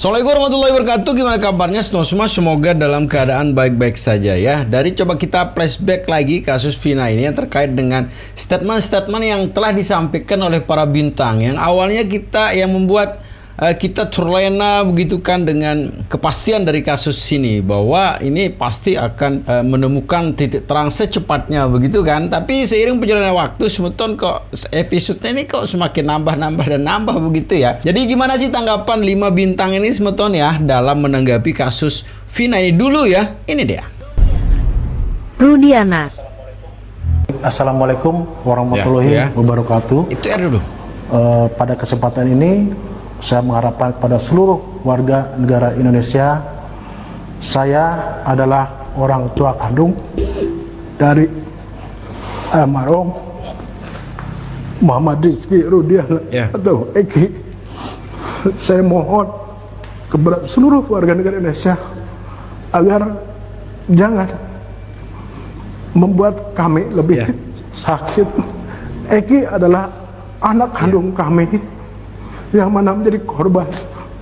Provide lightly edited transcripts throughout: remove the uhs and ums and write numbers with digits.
Assalamualaikum warahmatullahi wabarakatuh. Gimana kabarnya semua? Semoga dalam keadaan baik-baik saja ya. Dari coba kita flashback lagi kasus Vina ini yang terkait dengan statement-statement yang telah disampaikan oleh para bintang. Yang awalnya yang membuat kita terlena begitu kan dengan kepastian dari kasus ini bahwa ini pasti akan menemukan titik terang secepatnya begitu kan. Tapi seiring perjalanan waktu semeton kok episode ini kok semakin nambah begitu ya. Jadi gimana sih tanggapan 5 bintang ini semeton ya dalam menanggapi kasus Vina ini dulu ya. Ini dia. Rudiana. Assalamualaikum warahmatullahi wabarakatuh. Itu dulu. Pada kesempatan ini saya mengharapkan pada seluruh warga negara Indonesia, saya adalah orang tua kandung dari almarhum Muhammad Rizky Rudiana atau Eki. Saya mohon kepada seluruh warga negara Indonesia agar jangan membuat kami lebih sakit. Eki adalah anak kandung kami yang mana menjadi korban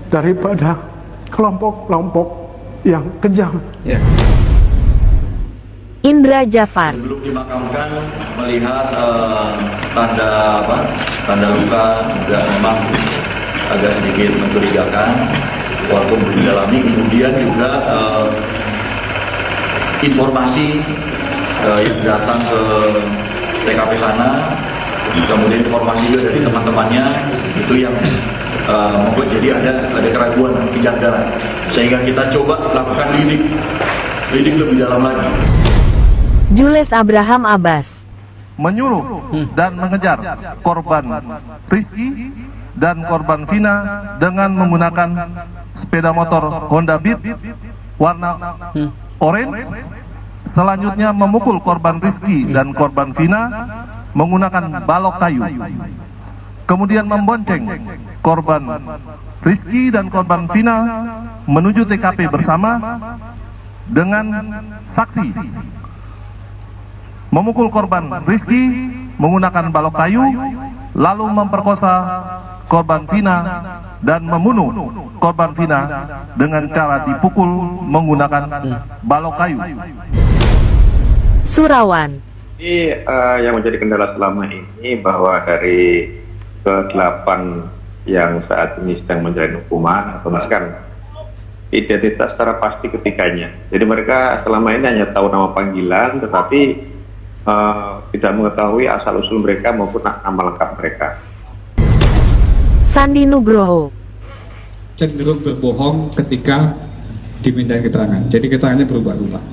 daripada kelompok-kelompok yang kejam. Indra Jafar. Sebelum dimakamkan melihat tanda luka juga memang agak sedikit mencurigakan walaupun belum didalami. Kemudian juga informasi yang datang ke TKP sana, kemudian informasi juga dari teman-temannya itu yang membuat jadi ada keraguan kejanggalan, sehingga kita coba lakukan lidik lebih dalam lagi. Jules Abraham Abbas menyuruh dan mengejar korban Rizky dan korban Vina dengan menggunakan sepeda motor Honda Beat warna orange. Selanjutnya memukul korban Rizky dan korban Vina menggunakan balok kayu, kemudian membonceng korban Rizky dan korban Vina menuju TKP bersama dengan saksi, memukul korban Rizky menggunakan balok kayu, lalu memperkosa korban Vina dan membunuh korban Vina dengan cara dipukul menggunakan balok kayu. Surawan. Ini yang menjadi kendala selama ini bahwa dari ke-8 yang saat ini sedang menjalani hukuman atau misalkan identitas secara pasti ketiganya. Jadi mereka selama ini hanya tahu nama panggilan tetapi tidak mengetahui asal-usul mereka maupun nama lengkap mereka. Sandi Nugroho. Cenderung berbohong ketika diminta keterangan. Jadi keterangannya berubah-ubah.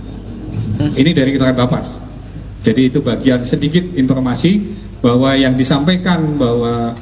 Ini dari keterangan Bapas. Jadi itu bagian sedikit informasi bahwa yang disampaikan bahwa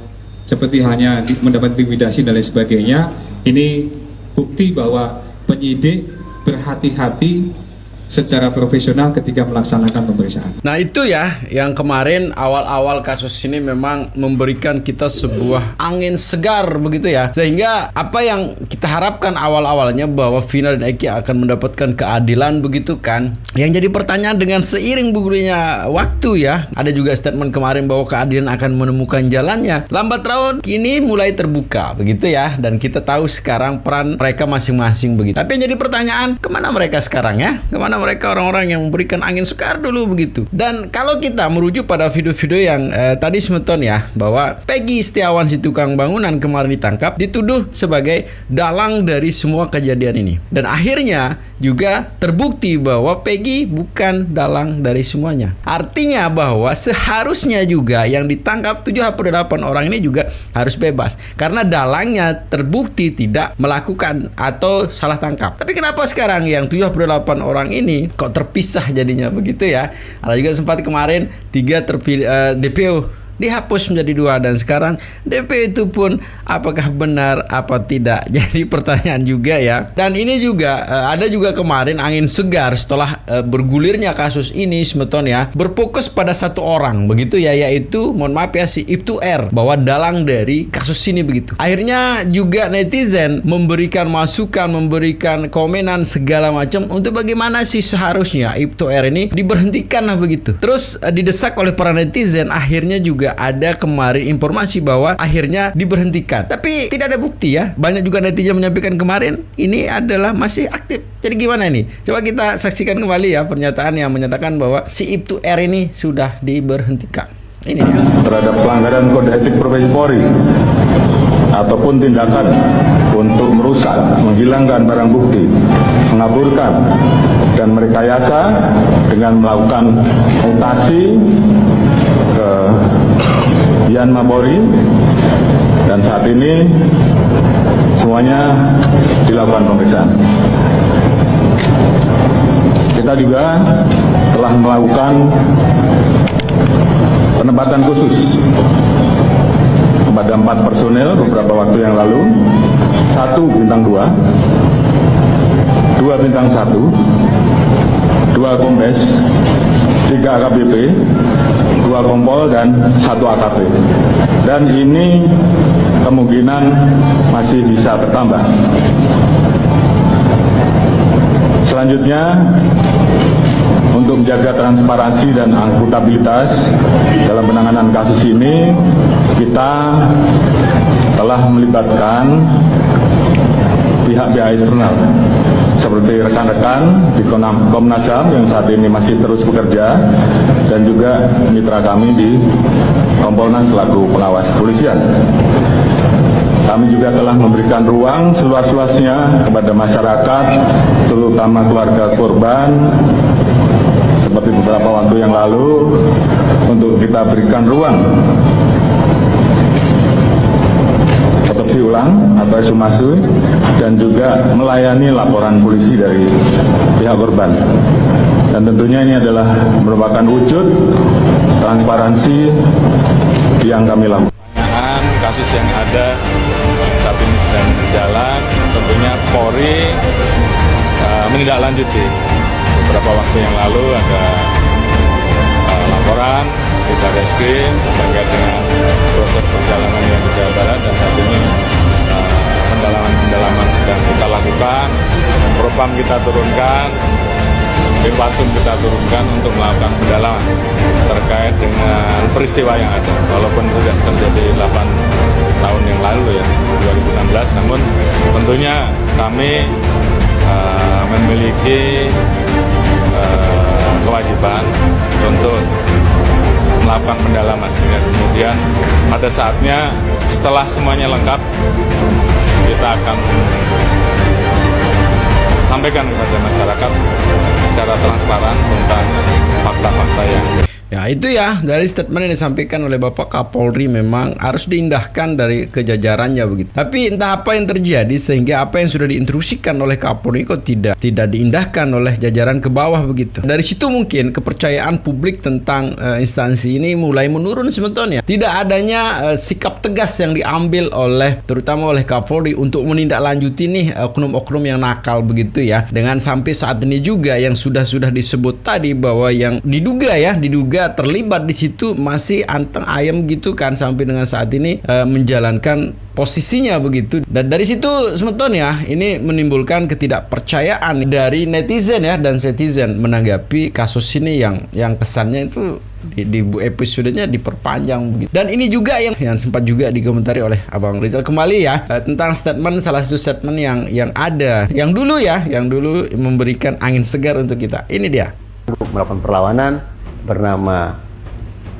seperti hanya mendapat intimidasi dan lain sebagainya, ini bukti bahwa penyidik berhati-hati secara profesional ketika melaksanakan pemeriksaan. Nah itu ya yang kemarin awal-awal kasus ini memang memberikan kita sebuah angin segar begitu ya, sehingga apa yang kita harapkan awal-awalnya bahwa Vina dan Eki akan mendapatkan keadilan begitu kan. Yang jadi pertanyaan dengan seiring bergulirnya waktu ya, ada juga statement kemarin bahwa keadilan akan menemukan jalannya. Lambat laun kini mulai terbuka begitu ya, dan kita tahu sekarang peran mereka masing-masing begitu. Tapi yang jadi pertanyaan, kemana mereka sekarang ya? Kemana mereka orang-orang yang memberikan angin segar dulu begitu. Dan kalau kita merujuk pada video-video yang tadi semeton ya, bahwa Peggy Setiawan si tukang bangunan kemarin ditangkap dituduh sebagai dalang dari semua kejadian ini. Dan akhirnya juga terbukti bahwa Peggy bukan dalang dari semuanya. Artinya bahwa seharusnya juga yang ditangkap 78 orang ini juga harus bebas, karena dalangnya terbukti tidak melakukan atau salah tangkap. Tapi kenapa sekarang yang 78 orang ini kok terpisah jadinya begitu ya? Ada juga sempat kemarin 3 terpilih DPO dihapus menjadi 2, dan sekarang DP itu pun apakah benar apa tidak, jadi pertanyaan juga ya. Dan ini juga ada juga kemarin angin segar setelah bergulirnya kasus ini semeton ya, berfokus pada satu orang begitu ya, yaitu mohon maaf ya si Ibtu R, bahwa dalang dari kasus ini begitu. Akhirnya juga netizen memberikan masukan, memberikan komenan segala macam untuk bagaimana sih seharusnya Ibtu R ini diberhentikan lah begitu. Terus didesak oleh para netizen, akhirnya juga juga ada kemarin informasi bahwa akhirnya diberhentikan. Tapi tidak ada bukti ya. Banyak juga netizen menyampaikan kemarin ini adalah masih aktif. Jadi gimana ini? Coba kita saksikan kembali ya pernyataan yang menyatakan bahwa si Ibtu R ini sudah diberhentikan. Ini dia. Terhadap pelanggaran kode etik profesi Polri ataupun tindakan untuk merusak, menghilangkan barang bukti, mengaburkan, dan merekayasa dengan melakukan mutasi ke Yanma Polri, dan saat ini semuanya dilakukan pemeriksaan. Kita juga telah melakukan penempatan khusus kepada 4 personel beberapa waktu yang lalu, 1 bintang 2, 2 bintang 1, 2 kombes, 3 AKBP, 2 kompol, dan 1 AKP. Dan ini kemungkinan masih bisa bertambah. Selanjutnya, untuk menjaga transparansi dan akuntabilitas dalam penanganan kasus ini, kita telah melibatkan pihak-pihak eksternal seperti rekan-rekan di Komnas HAM yang saat ini masih terus bekerja, dan juga mitra kami di Kompolnas selaku pengawas kepolisian. Kami juga telah memberikan ruang seluas-luasnya kepada masyarakat, terutama keluarga korban, seperti beberapa waktu yang lalu, untuk kita berikan ruang otopsi ulang atau ekshumasi, dan juga melayani laporan polisi dari pihak korban. Dan tentunya ini adalah merupakan wujud transparansi yang kami lakukan. Kasus yang ada saat ini sedang berjalan, tentunya Polri menindaklanjuti. Beberapa waktu yang lalu ada laporan di Barreskrim terkait dengan proses perjalanan yang di Jawa Barat, dan saat ini pendalaman sedang kita lakukan. Propam kita turunkan, Irwasum kita turunkan untuk melakukan pendalaman terkait dengan peristiwa yang ada. Walaupun sudah terjadi 8 tahun yang lalu ya, 2016, namun tentunya kami memiliki kewajiban untuk melakukan pendalaman, sehingga kemudian pada saatnya setelah semuanya lengkap kita akan sampaikan kepada masyarakat secara transparan tentang fakta-fakta yang Ya itu ya, dari statement yang disampaikan oleh Bapak Kapolri memang harus diindahkan dari kejajarannya begitu. Tapi entah apa yang terjadi sehingga apa yang sudah diinstruksikan oleh Kapolri kok tidak diindahkan oleh jajaran ke bawah begitu. Dari situ mungkin kepercayaan publik tentang instansi ini mulai menurun sebetulnya. Tidak adanya sikap tegas yang diambil oleh terutama oleh Kapolri untuk menindaklanjuti nih oknum-oknum yang nakal begitu ya. Dengan sampai saat ini juga yang sudah disebut tadi bahwa yang diduga terlibat di situ masih anteng ayam gitu kan, sampai dengan saat ini menjalankan posisinya begitu. Dan dari situ sebetulnya ini menimbulkan ketidakpercayaan dari netizen ya dan citizen menanggapi kasus ini yang kesannya itu di episodenya diperpanjang begitu. Dan ini juga yang sempat juga dikomentari oleh Abang Rizal kembali ya tentang salah satu statement yang ada yang dulu memberikan angin segar untuk kita. Ini dia. Melakukan perlawanan bernama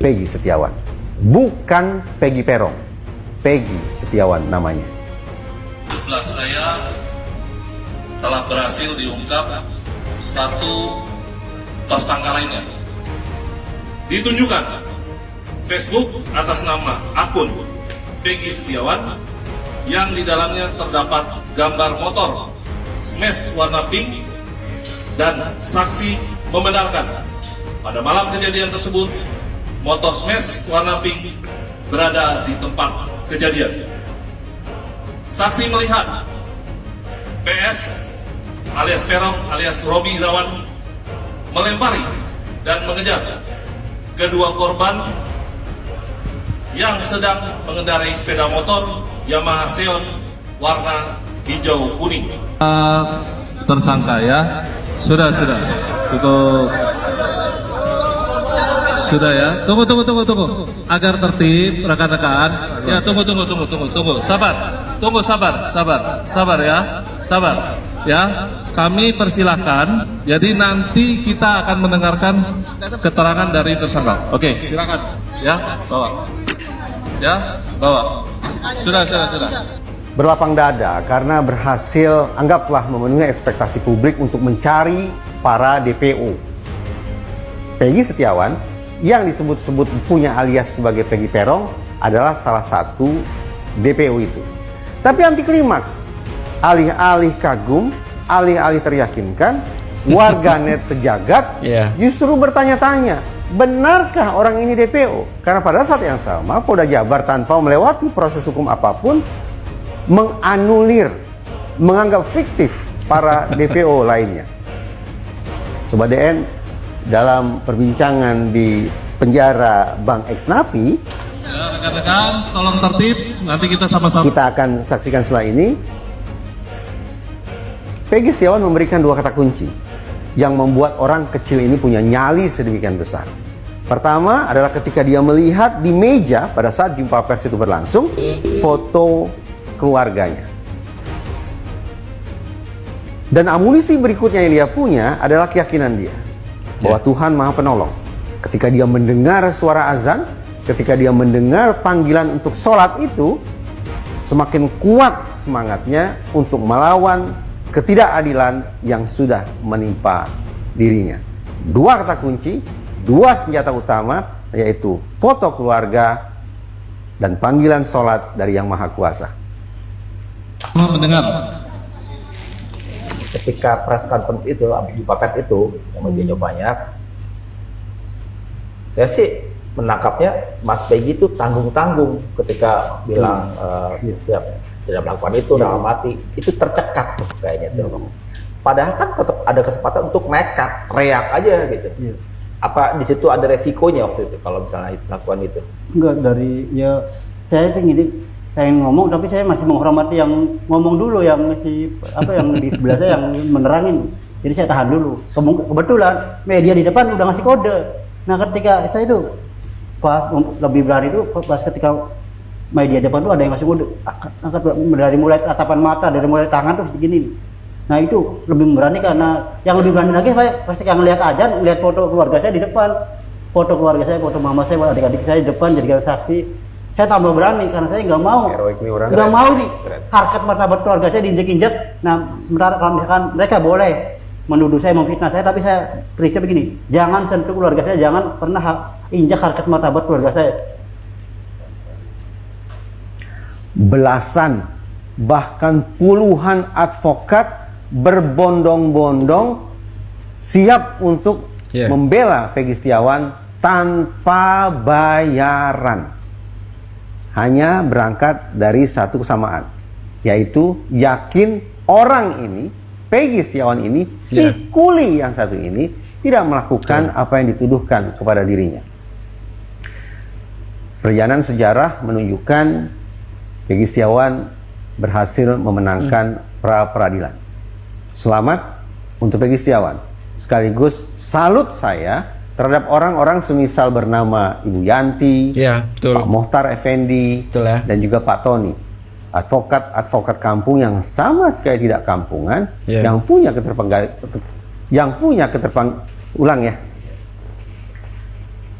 Peggy Setiawan, bukan Peggy Perong, Peggy Setiawan namanya. Setelah saya telah berhasil diungkap satu tersangka lainnya, ditunjukkan Facebook atas nama akun Peggy Setiawan yang di dalamnya terdapat gambar motor smash warna pink, dan saksi membenarkan pada malam kejadian tersebut, motor smash warna pink berada di tempat kejadian. Saksi melihat PS alias Perong alias Robi Irawan melempari dan mengejar kedua korban yang sedang mengendarai sepeda motor Yamaha Xeon warna hijau kuning. Tersangka ya, sudah untuk Sudah ya. Tunggu. Agar tertib rekan-rekan. Ya, tunggu. Sabar. Tunggu, sabar ya. Sabar. Ya. Kami persilahkan. Jadi nanti kita akan mendengarkan keterangan dari tersangka. Oke, silakan. Ya, bawa. Sudah. Berlapang dada karena berhasil anggaplah memenuhi ekspektasi publik untuk mencari para DPO. Peggy Setiawan yang disebut-sebut punya alias sebagai Peggy Peron adalah salah satu DPO itu. Tapi anti klimaks, alih-alih kagum, alih-alih teryakinkan, warganet sejagat justru bertanya-tanya, benarkah orang ini DPO? Karena pada saat yang sama Polda Jabar tanpa melewati proses hukum apapun menganulir, menganggap fiktif para DPO lainnya. Sobat DN, dalam perbincangan di penjara Bang X Napi, ya, rekan-rekan tolong tertib, nanti kita sama-sama. Kita akan saksikan setelah ini. Peggy Setiawan memberikan dua kata kunci yang membuat orang kecil ini punya nyali sedemikian besar. Pertama adalah ketika dia melihat di meja pada saat jumpa pers itu berlangsung, foto keluarganya. Dan amunisi berikutnya yang dia punya adalah keyakinan dia bahwa Tuhan Maha Penolong. Ketika dia mendengar suara azan, ketika dia mendengar panggilan untuk sholat itu, semakin kuat semangatnya untuk melawan ketidakadilan yang sudah menimpa dirinya. Dua kata kunci, dua senjata utama, yaitu foto keluarga dan panggilan sholat dari Yang Maha Kuasa. Mendengar. Ketika press conference itu, jumpa pers itu yang medianya banyak, saya sih menangkapnya Mas Peggy itu tanggung-tanggung ketika bilang tidak melakukan itu dalam hati, itu tercekat tuh kayaknya tuh. Padahal kan tetap ada kesempatan untuk nekat, reak aja gitu. Apa di situ ada resikonya waktu itu kalau misalnya melakukan itu? Enggak, dari ya saya itu gini, pengen ngomong tapi saya masih menghormati yang ngomong dulu, yang masih yang di sebelah saya yang menerangin. Jadi saya tahan dulu. Kebetulan media di depan udah ngasih kode. Nah ketika saya itu pas lebih berani itu pas ketika media depan tuh ada yang ngasih kode, dari mulai tatapan mata, dari mulai tangan tuh segini. Nah itu lebih berani, karena yang lebih berani lagi saya pasti ngelihat aja, ngelihat foto keluarga saya di depan, foto keluarga saya, foto mama saya, adik-adik saya di depan jadi saksi. Saya tambah berani karena saya nggak mau nih harkat martabat keluarga saya diinjek-injek. Nah sementara kalau misalkan mereka boleh menuduh saya, memfitnah saya, tapi saya prinsip begini, jangan sentuh keluarga saya, jangan pernah injak harkat martabat keluarga saya. Belasan bahkan puluhan advokat berbondong-bondong siap untuk membela Peggy Setiawan tanpa bayaran. Hanya berangkat dari satu kesamaan, yaitu yakin orang ini, Peggy Setiawan ini, si kuli yang satu ini tidak melakukan apa yang dituduhkan kepada dirinya. Perjalanan sejarah menunjukkan Peggy Setiawan berhasil memenangkan pra-peradilan. Selamat untuk Peggy Setiawan. Sekaligus salut saya terhadap orang-orang semisal bernama Ibu Yanti, Pak Mohtar Effendi, dan juga Pak Tony. Advokat-advokat kampung yang sama sekali tidak kampungan, yang punya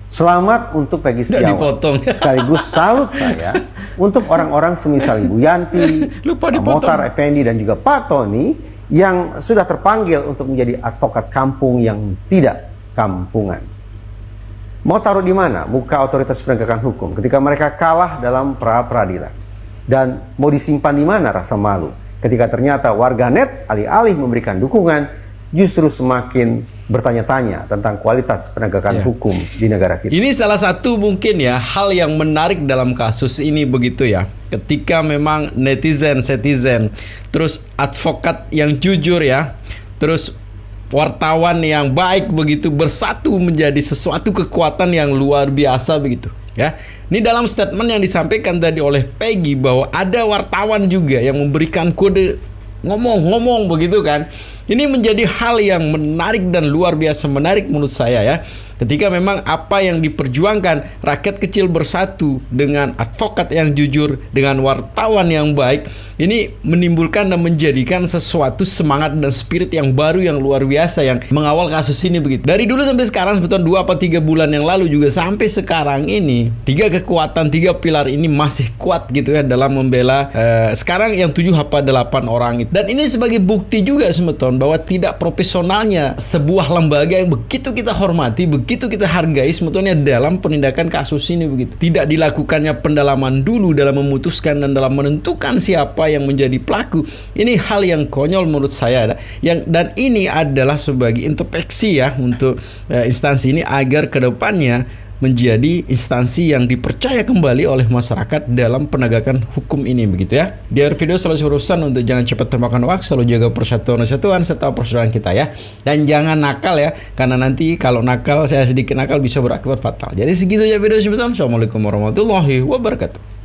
Selamat untuk Peggy Setiawan. Sekaligus salut saya untuk orang-orang semisal Ibu Yanti, Pak Mohtar Effendi, dan juga Pak Tony yang sudah terpanggil untuk menjadi advokat kampung yang tidak kampungan. Mau taruh di mana muka otoritas penegakan hukum ketika mereka kalah dalam pra-peradilan? Dan mau disimpan di mana rasa malu ketika ternyata warganet alih-alih memberikan dukungan justru semakin bertanya-tanya tentang kualitas penegakan hukum di negara kita. Ini salah satu mungkin hal yang menarik dalam kasus ini begitu ya. Ketika memang netizen, terus advokat yang jujur terus wartawan yang baik begitu bersatu menjadi sesuatu kekuatan yang luar biasa begitu ya. Ini dalam statement yang disampaikan tadi oleh Peggy bahwa ada wartawan juga yang memberikan kode ngomong begitu kan. Ini menjadi hal yang menarik dan luar biasa menarik menurut saya ya. Ketika memang apa yang diperjuangkan rakyat kecil bersatu dengan advokat yang jujur, dengan wartawan yang baik, ini menimbulkan dan menjadikan sesuatu semangat dan spirit yang baru yang luar biasa yang mengawal kasus ini begitu. Dari dulu sampai sekarang sebetulnya 2 atau 3 bulan yang lalu juga sampai sekarang ini 3 kekuatan, 3 pilar ini masih kuat gitu ya dalam membela sekarang yang 7 apa 8 orang itu. Dan ini sebagai bukti juga sebetulnya bahwa tidak profesionalnya sebuah lembaga yang begitu kita hormati, begitu kita hargai sebetulnya dalam penindakan kasus ini begitu. Tidak dilakukannya pendalaman dulu dalam memutuskan dan dalam menentukan siapa yang menjadi pelaku. Ini hal yang konyol menurut saya dan ini adalah sebagai introspeksi ya untuk instansi ini agar kedepannya menjadi instansi yang dipercaya kembali oleh masyarakat dalam penegakan hukum ini begitu ya. Di akhir video selalu berurusan untuk jangan cepat termakan hoax, selalu jaga persatuan serta persaudaraan kita ya. Dan jangan nakal ya, karena nanti kalau nakal, saya sedikit nakal bisa berakibat fatal. Jadi segitu aja video sebetulnya. Assalamualaikum warahmatullahi wabarakatuh.